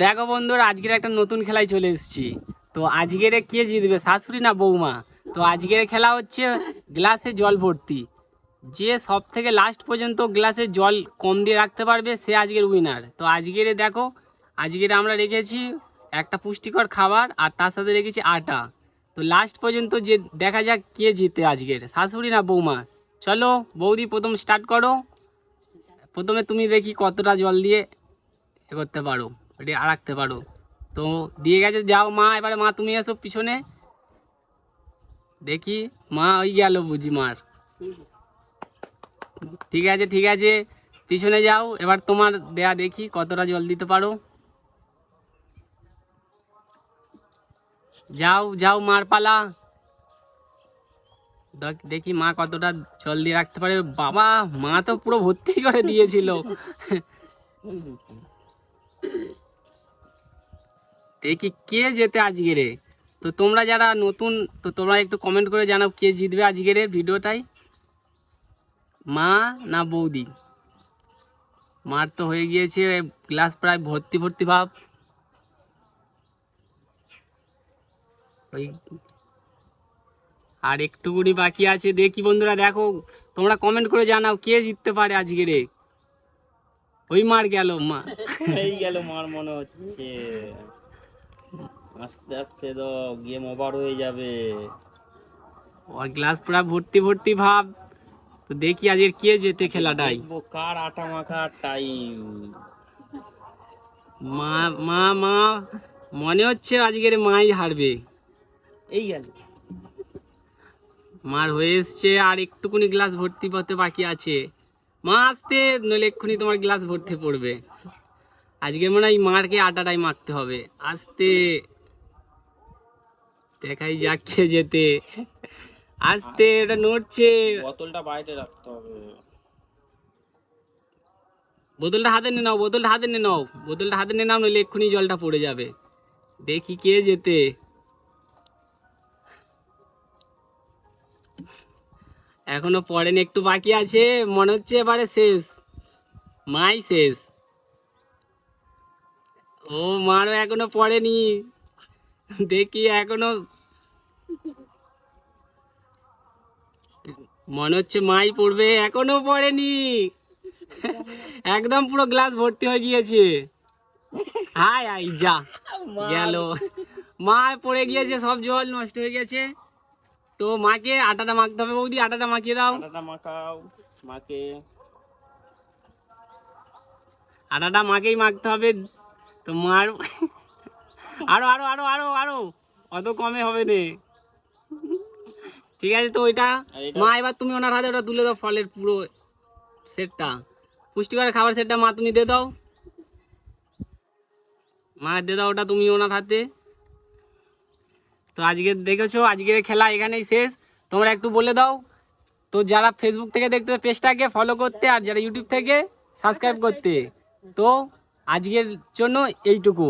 দেখো বন্ধুরা, আজকের একটা নতুন খেলায় চলে এসেছি। তো আজকের কে জিতবে, শাশুড়ি না বৌমা? তো আজকের খেলা হচ্ছে গ্লাসে জল ভর্তি। যে সব থেকে লাস্ট পর্যন্ত গ্লাসে জল কম দিয়ে রাখতে পারবে সে আজকের উইনার। তো আজকের দেখো, আজকের আমরা রেখেছি একটা পুষ্টিকর খাবার আর তার সাথে রেখেছি আটা। তো লাস্ট পর্যন্ত যে দেখা যাক কে জিতে আজকের, শাশুড়ি না বৌমা। চলো বৌদি, প্রথম স্টার্ট করো। প্রথমে তুমি দেখি কতটা জল দিয়ে এ করতে পারো, ওটি রাখতে পারো। তো দিয়ে গেছে, যাও মা, এবারে মা তুমি এসো পিছনে। দেখি মা, ওই গেল বুঝি মার। ঠিক আছে ঠিক আছে, পিছনে যাও। এবার তোমার দেয়া দেখি কতটা জল দিতে পারো। যাও যাও, মার পালা। দেখি মা কতটা জল দিয়ে রাখতে পারে। বাবা, মা তো পুরো ভর্তি করে দিয়েছিল। দেখি কে জেতে আজকের। তো তোমরা যারা নতুন, তো তোমরা একটু কমেন্ট করে জানাও কে জিতবে আজকের ভিডিওটাই, মা না বৌদি। মার তো হয়ে গিয়েছে গ্লাস প্রায় ভর্তি ভর্তি ভাব। ওই আর একটুকুনি বাকি আছে। দেখি বন্ধুরা, দেখো তোমরা কমেন্ট করে জানাও কে জিততে পারে আজকের। ওই মার গেল, মা এই গেল মার মনে হচ্ছে। আস্তে আস্তে তো গেম ওভার হয়ে যাবে। ওর গ্লাস পুরা ভর্তি ভর্তি ভাব। তো দেখি আজকের কে জেতে খেলাটাই। দেখবো কার আটা মাখা টাইম। মা মা মা, মনে হচ্ছে আজকের মাই হারবে। এই গেল, মার হয়ে এসছে, আর একটুকুনি গ্লাস ভর্তি হতে বাকি আছে। মা আসতে, নইলে এক্ষুনি তোমার গ্লাস ভর্তি পড়বে। আজকে মনে হয় মারকে আটাটাই মাখতে হবে। আসতে, দেখাই যাক কে যেতে। আসতে, ওটা নড়ছে। বোতলটা বাইরে রাখতে হবে। বোতলটা হাতে নিয়ে নাও, বোতলটা হাতে নিয়ে নাও, বোতলটা হাতে নিয়ে নাও, নইলে এক্ষুনি জলটা পড়ে যাবে। দেখি কে যেতে। এখনো পড়েনি, একটু বাকি আছে। মনে হচ্ছে এবারে শেষ, মাই শেষ। ও, মারও এখনো পড়েনি। দেখি এখনো, মনে হচ্ছে মাই পড়বে, এখনো পড়েনি। একদম পুরো গ্লাস ভর্তি হয়ে গিয়েছে। হাই হাই, যা গেল। মা পড়ে গিয়েছে, সব জল নষ্ট হয়ে গেছে। তো মাকে আটাটা মাখতে হবে। বৌদি, আটাটা মাখিয়ে দাও। আটাটা মাখাও মাকে। আটাটা মাকেই মাখতে হবে। তো মার আরো আরো আরো আরো আরো, অত কমে হবে না। ঠিক আছে, তো ওইটা মা, এবার তুমি ওনার হাতে ওটা তুলে দাও, ফলের পুরো সেটটা, পুষ্টিকর খাবার সেটটা মা তুমি দিয়ে দাও। মা দিয়ে দাও ওটা তুমি ওনার হাতে। তো আজকে দেখেছো, আজকের খেলা এখানেই শেষ। তোমরা একটু বলে দাও, তো যারা ফেসবুক থেকে দেখতে পেজটাকে ফলো করতে, আর যারা ইউটিউব থেকে সাবস্ক্রাইব করতে। তো আজকের জন্য এইটুকু।